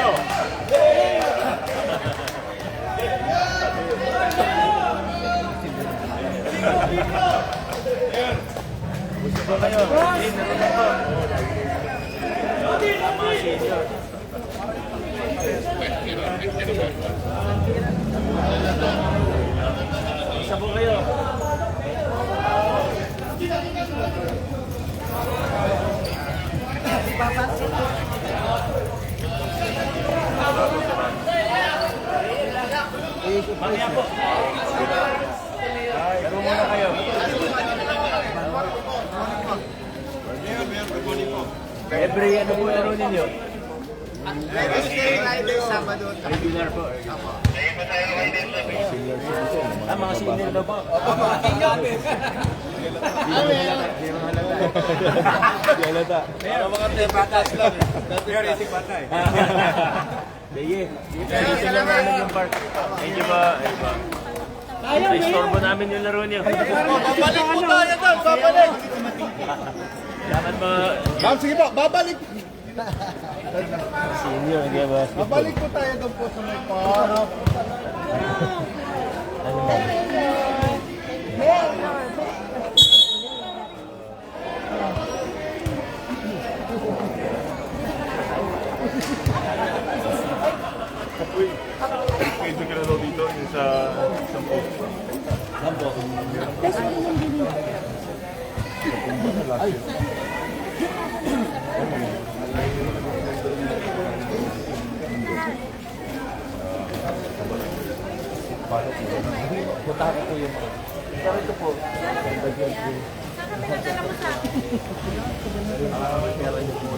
kayo. Gusto ba kayo? Isa po kayo. Mamaya po. Ay, go muna kayo. Every ano po laro ninyo? Regular po. Mga senior daw po. Yalata. Pero mga patas lang. Theoretic patay. Sige. Sige lang yung park. Medyo ba? Istorbo namin yung laro niyo. Babalik po tayo doon, babalik! Dapat ba? Sige po, babalik! Senior, hindi ba? Babalik po tayo doon po sa may park. Pwede ka na daw dito yung sa Sampo. Sampo. Punta ko po yung mga. Pero ito po. Nakapinadala mo sa akin. Meron yung po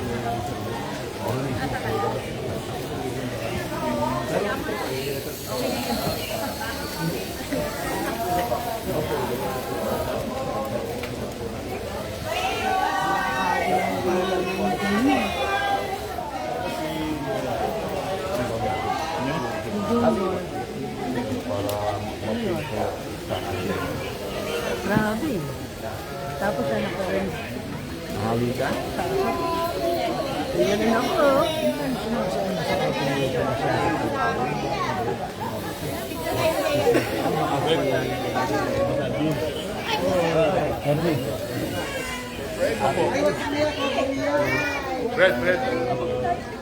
Grabe. Tapos ano ko rin. Mahawi ka? Tingnan ako. Henry. Fred.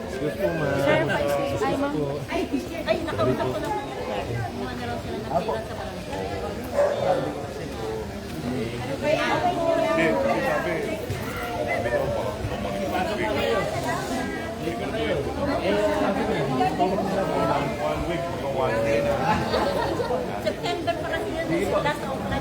Excuse po, ma. Sir, ay ma'am. Ay, nakausap ko na po. Kumuha na raw sila ng pira sa barangay. Hindi, kasi sabi daw baka one week, mga 1 day na. September pa kasi yun. Last of na.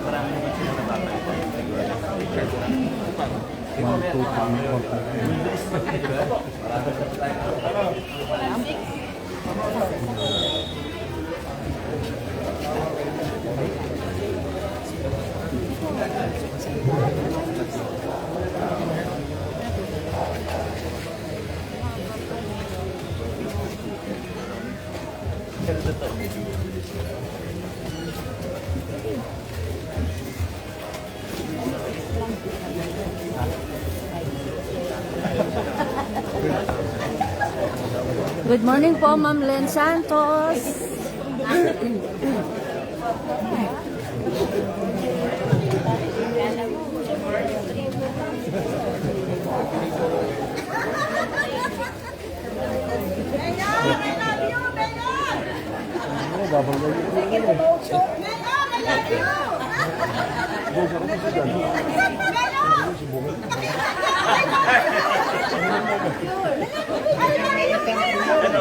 Marami naman sila napapalitan. Good morning po, Ma'am Len Santos.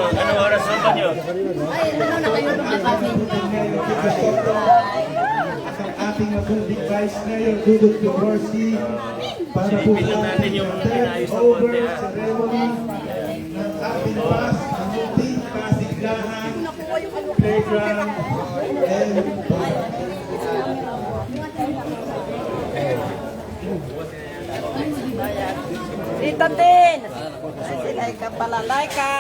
Ano oras na ba nyo? Ay, ano na kayo lumabasin? Ang ating building vice mayor, Dudut Picorsi, para po Silipin lang natin yung inayos na over konti, ha? ceremony ng ating pass, ang munting pasiglahan, playground, and Tita Tin! Ay, si Laika pala. Laika!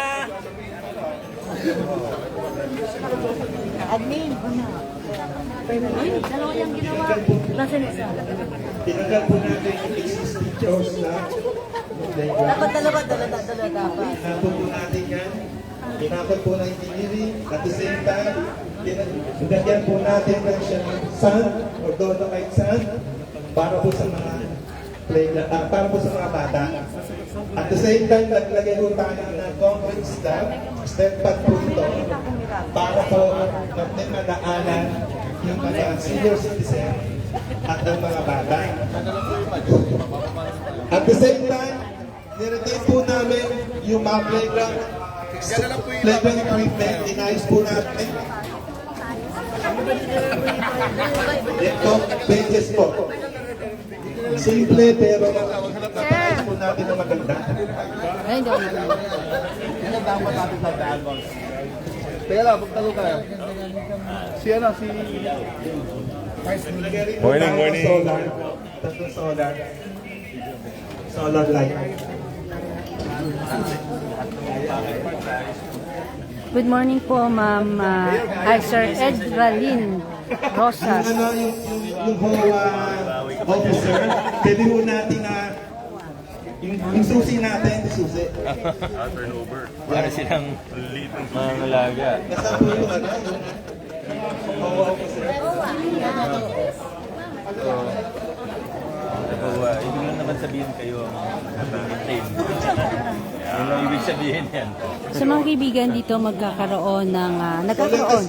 Admin. Ay, dalawa yung ginawa. Nasaan isa? Tinanggal po natin yung existing chores na playground. Dapat dalawa dapat. Inapon po natin yan. Inapon po ng engineering. At the same time, nilagyan po natin ng sand or dolomite sand para po sa mga playground, para po sa mga bata. At the same time, naglagay po tayo ng concrete slab, step pad po ito, para po nadaanan yung mga senior citizen at ang mga bata. At the same time, niretain po namin yung mga playground equipment, inayos po natin. Ito, benches po. Simple pero inayos po natin na maganda. Ay, hindi ako naman. Teka lang, magtanong ka. Si ano, si... Morning, morning. Solar. Tatlong solar. Solar light. Good morning po, Ma'am Sir Edralyn Rosas. Yung HOA officer, pwede po natin na yung susi natin, susi. Turnover. Para silang Liit ng mga alaga. Nasaan po yung ano, yung HOA officer. Ibig lang naman sabihin kayo ang maintain. Yun ang ibig sabihin yan. Sa mga kaibigan dito magkakaroon ng nagkakaroon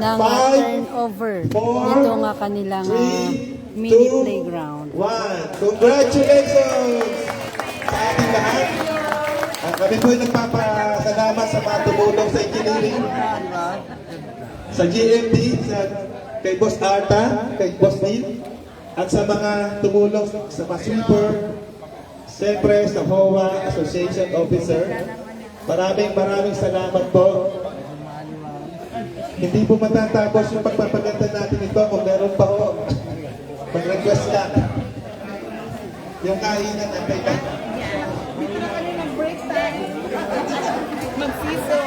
ng turnover dito nga kanilang mini playground. 1. Congratulations sa ating lahat. Kami po ay nagpapasalamat sa mga tumulong sa engineering, sa GMT, kay Boss Arta, kay Boss Bill, at sa mga tumulong sa mga sweeper, siyempre sa HOA Association Officer. Maraming salamat po. Hindi po matatapos yung pagpapaganda natin ito kung meron pa po. Mag-request ka. Yung kainan at kay Dito na kami mag-break time. Magsiso.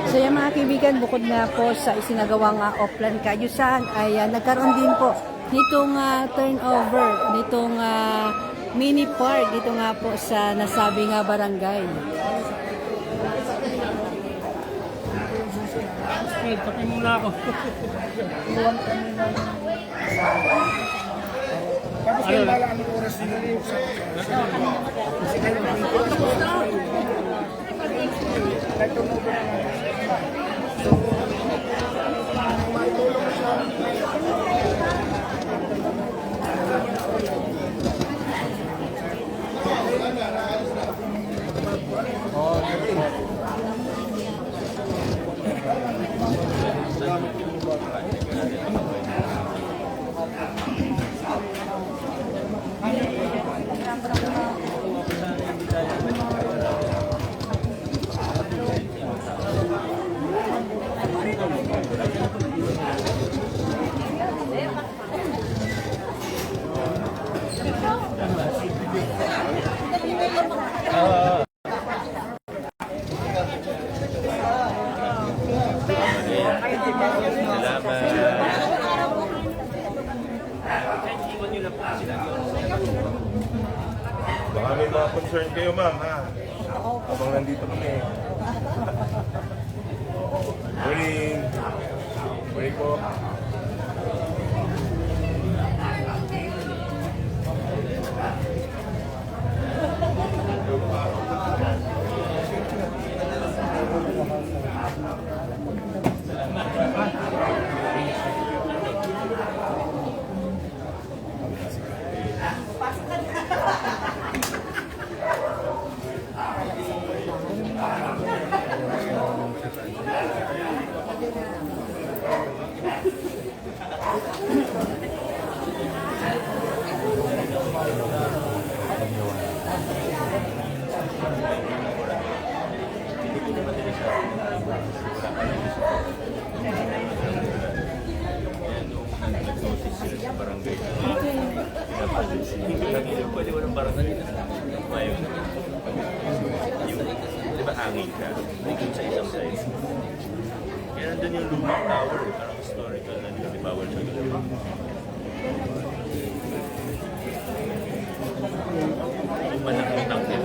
So yung mga kaibigan, bukod na po sa isinagawang offline kaayusan ay nagkaroon din po nitong turnover, nitong mini park dito nga po sa nasabing barangay. Pati muna ako. Tapos kayo wala anong oras dito. Baka may mga concern kayo, ma'am, ha? Habang nandito kami. Morning. Morning po. nandun yung lumang tower, parang historical na hindi bawal siya gawin. Yung malaking tangke.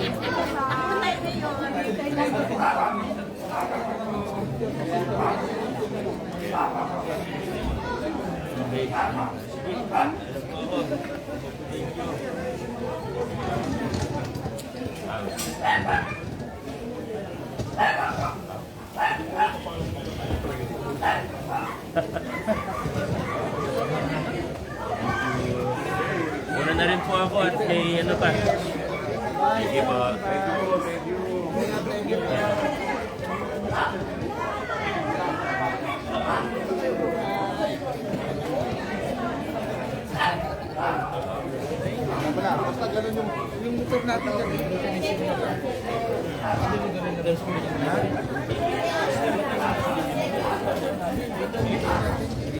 Muna na rin po ako at kay ano pa. Sige po. Wala, basta ganun yung motor natin ganun.